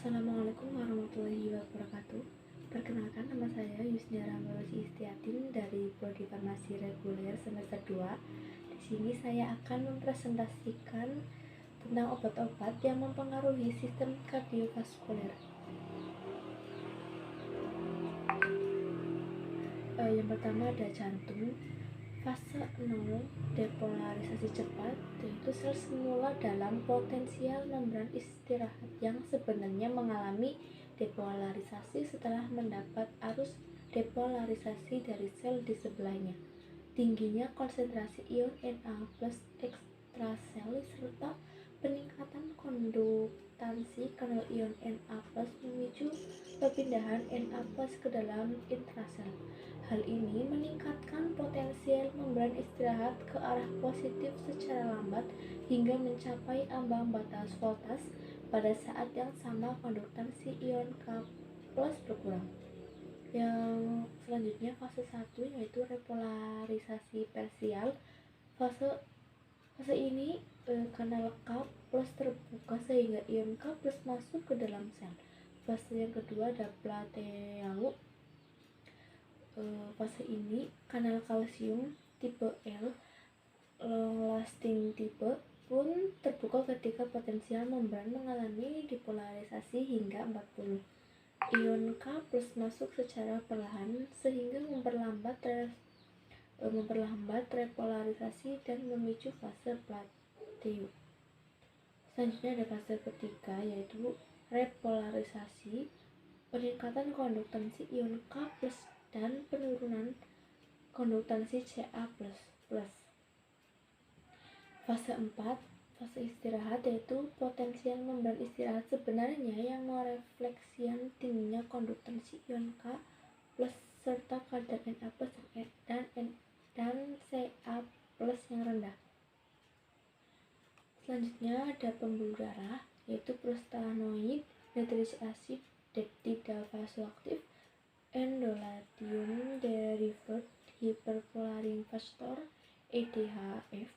Assalamualaikum warahmatullahi wabarakatuh. Perkenalkan, nama saya Yusniara Maroji Istiatin dari Prodi Farmasi Reguler semester 2. Di sini saya akan mempresentasikan tentang obat-obat yang mempengaruhi sistem kardiovaskuler. Yang pertama ada jantung. Fase 0 depolarisasi cepat, yaitu sel semula dalam potensial membran istirahat yang sebenarnya mengalami depolarisasi setelah mendapat arus depolarisasi dari sel di sebelahnya. Tingginya konsentrasi ion Na+ ekstrasel serta peningkatan konduktansi kanal ion Na+ memicu perpindahan Na+ ke dalam intrasel. Hal ini meningkatkan potensial membran istirahat ke arah positif secara lambat hingga mencapai ambang batas voltas. Pada saat yang sama konduktansi ion K+ berkurang. Yang selanjutnya fase 1 yaitu repolarisasi parsial. Fase ini kanal K+ terbuka sehingga ion K+ masuk ke dalam sel. Fase yang kedua ada plateau. Fase ini kanal kalsium tipe L long-lasting tipe pun terbuka ketika potensial membran mengalami depolarisasi hingga 40. Ion K+ masuk secara perlahan sehingga memperlambat repolarisasi dan memicu fase plateau. Selanjutnya ada fase ketiga yaitu repolarisasi, peningkatan konduktansi ion K+ dan penurunan konduktansi Ca++. Fase 4, fase istirahat, yaitu potensial membran istirahat sebenarnya yang merefleksikan tingginya konduktansi ion K+ serta kadar Na+ dan Ca+ yang rendah. Selanjutnya ada pembuluh darah, yaitu prostanoid, nitric acid, tidak vasoaktif, endothelin derived hyperpolarin factor (EDHF).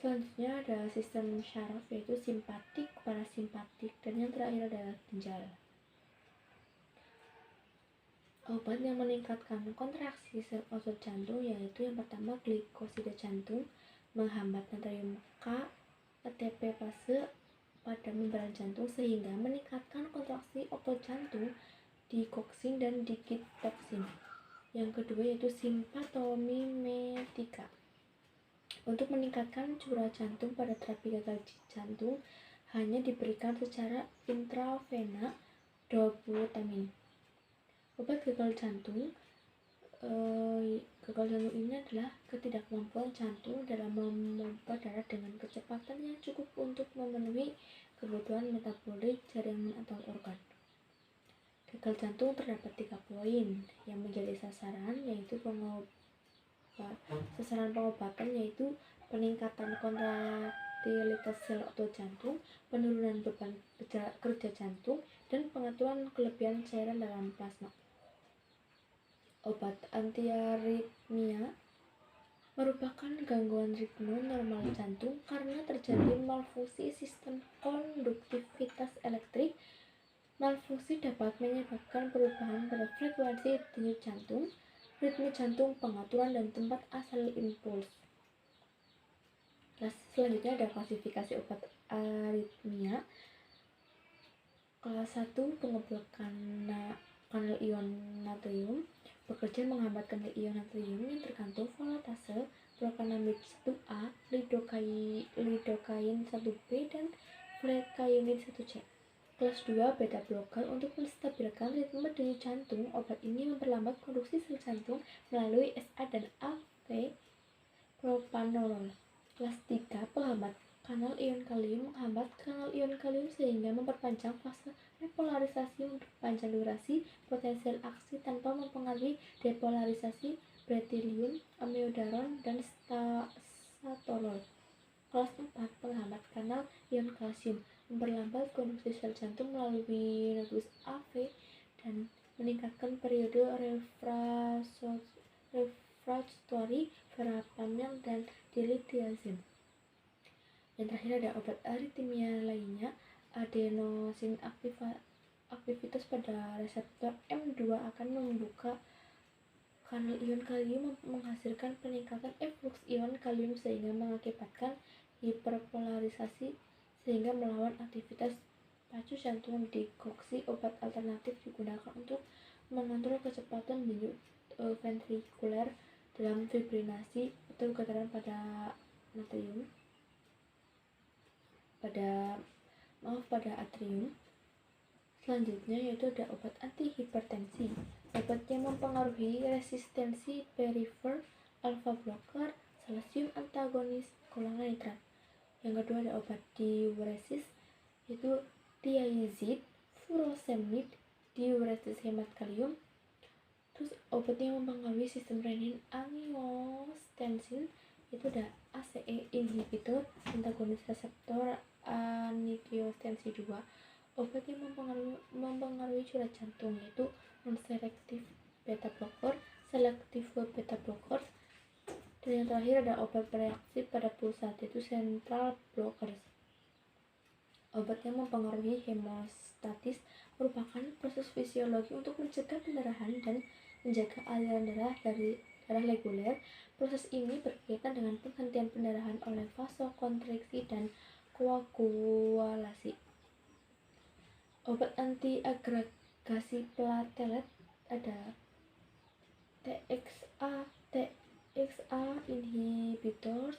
Selanjutnya ada sistem syaraf, yaitu simpatik, parasimpatik, dan yang terakhir adalah ginjal. Obat yang meningkatkan kontraksi sel otot jantung yaitu yang pertama glikosida jantung, menghambat natrium K ATP fase pada membran jantung sehingga meningkatkan kontraksi otot jantung, digoxin dan digitoxin. Yang kedua yaitu simpatomimetika. Untuk meningkatkan curah jantung pada terapi gagal jantung hanya diberikan secara intravena dobutamine. Obat gagal jantung ini adalah ketidakmampuan jantung dalam memompa darah dengan kecepatan yang cukup untuk memenuhi kebutuhan metabolik jaringan atau organ. Gagal jantung terdapat 3 poin yang menjadi sasaran pengobatan yaitu peningkatan kontraktilitas sel otot jantung, penurunan beban kerja jantung, dan pengaturan kelebihan cairan dalam plasma. Obat antiaritmia merupakan gangguan ritme normal jantung karena terjadi malfungsi sistem konduktivitas elektrik. Malfungsi dapat menyebabkan perubahan pada frekuensi denyut jantung, ritme jantung, pengaturan, dan tempat asal impuls. Selanjutnya ada klasifikasi obat aritmia. Kelas 1 pengeblokan kanal ion natrium, bekerja menghambat kanal ion natrium yang tergantung volatase propanamid 1A, lidocaine 1B, dan flecainide 1C. Kelas 2 beta blocker untuk menstabilkan ritme denyut jantung. Obat ini memperlambat produksi sel jantung melalui SA dan AV propanolol. Kelas 3 penghambat kanal ion kalium, menghambat kanal ion kalium sehingga memperpanjang fase repolarisasi untuk panjang durasi. Potensial aksi tanpa mempengaruhi depolarisasi beryllium, amiodaron, dan statolol. Kelas 4 penghambat kanal ion kalsium, memperlambat konduksi sel jantung melalui nodus AV dan meningkatkan periode refractory verapamil dan dilithiazid. Yang terakhir ada obat aritmia lainnya. adenosin aktivitas pada reseptor M2 akan membuka kanal ion kalium, menghasilkan peningkatan eflux ion kalium sehingga mengakibatkan hiperpolarisasi sehingga melawan aktivitas pacu jantung. Dekoksi obat alternatif digunakan untuk mengontrol kecepatan denyut ventrikuler dalam fibrinasi atau getaran pada atrium. Selanjutnya yaitu ada obat antihipertensi. Obat yang mempengaruhi resistensi perifer, alpha blocker, kalsium antagonis, golongan nitrat. Yang kedua ada obat diuresis yaitu thiazid, furosemid, diuresis hemat kalium. Terus obat yang mempengaruhi sistem renin angiotensin itu ada ACE inhibitor, antagonis reseptor angiotensin 2. Obat yang mempengaruhi curah jantung yaitu non-selective beta blocker, selective beta blocker. Dan yang terakhir ada obat bereaksi pada pulsat yaitu central blockers. Obat yang mempengaruhi hemostatis merupakan proses fisiologi untuk mencegah pendarahan dan menjaga aliran darah dari darah reguler. Proses ini berkaitan dengan penghentian pendarahan oleh vasokonstriksi dan koagulasi. Obat anti-agregasi platelet ada TXA inhibitor,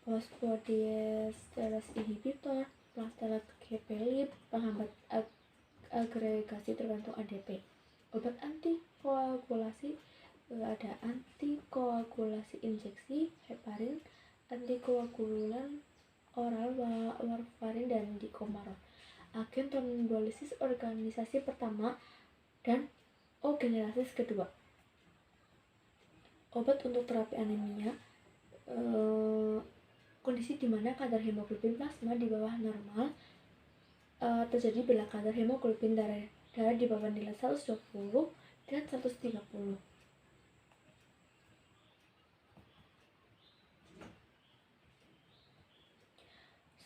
phosphodiesterase inhibitor, platelet gepelid, penghambat agregasi tergantung ADP. Obat antikoagulasi ada antikoagulasi injeksi, heparin, antikoagulan oral, warfarin, dan dicomarol. Agen trombolisis organisasi pertama dan generasi kedua. Obat untuk terapi anemia, kondisi di mana kadar hemoglobin plasma di bawah normal terjadi bila kadar hemoglobin darah di bawah nilai 120 dan 130.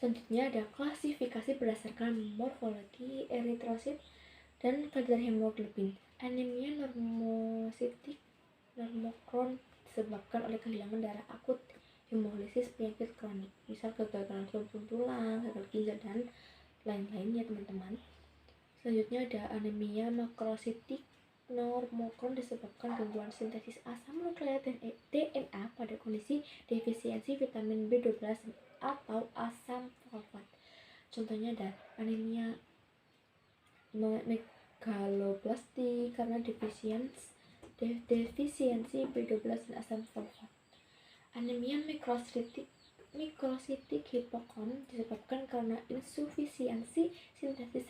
Selanjutnya ada klasifikasi berdasarkan morfologi eritrosit dan kadar hemoglobin. Anemia normositik normokron disebabkan oleh kehilangan darah akut, hemolisis, penyakit kronik, misal kegagalan sumsum tulang, gagal ginjal, dan lain-lainnya teman-teman. Selanjutnya ada anemia makrositik normokron disebabkan gangguan sintesis asam nukleat dan DNA pada kondisi defisiensi vitamin B12 atau asam fosfat. Contohnya ada anemia megaloblastik karena defisiensi B12 dan asam fosfat. Anemia mikrositik hipokrom disebabkan karena insufisiensi sintesis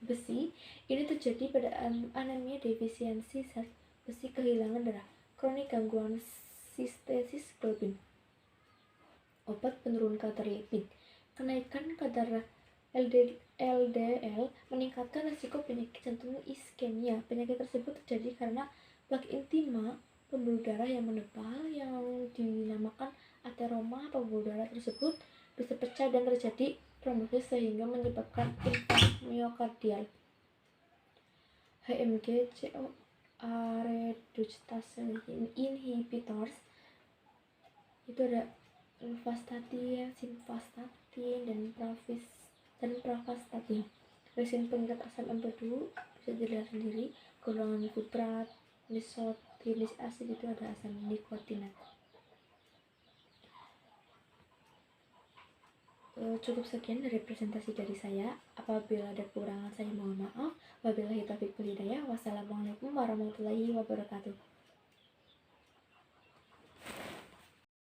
besi. Ini terjadi pada anemia defisiensi zat besi, kehilangan darah kronik, gangguan sintesis globin. Obat penurun kadar lipid. Kenaikan kadar LDL meningkatkan risiko penyakit jantung iskemia. Penyakit tersebut terjadi karena plak intima pembuluh darah yang menebal yang dinamakan ateroma. Pembuluh darah tersebut bisa pecah dan terjadi trombosis sehingga menyebabkan infarksi miokardial. HMG CoA reductase inhibitors itu ada vastatin, simvastatin, dan pravastatin. Resin pengikat asam empedu bisa dilihat sendiri. Golongan putrat, nitrotilis asid itu ada asam nikotinat. Cukup sekian dari presentasi dari saya. Apabila ada kekurangan saya mohon maaf. Wabillahi taufiq wal hidayah. Wassalamualaikum warahmatullahi wabarakatuh.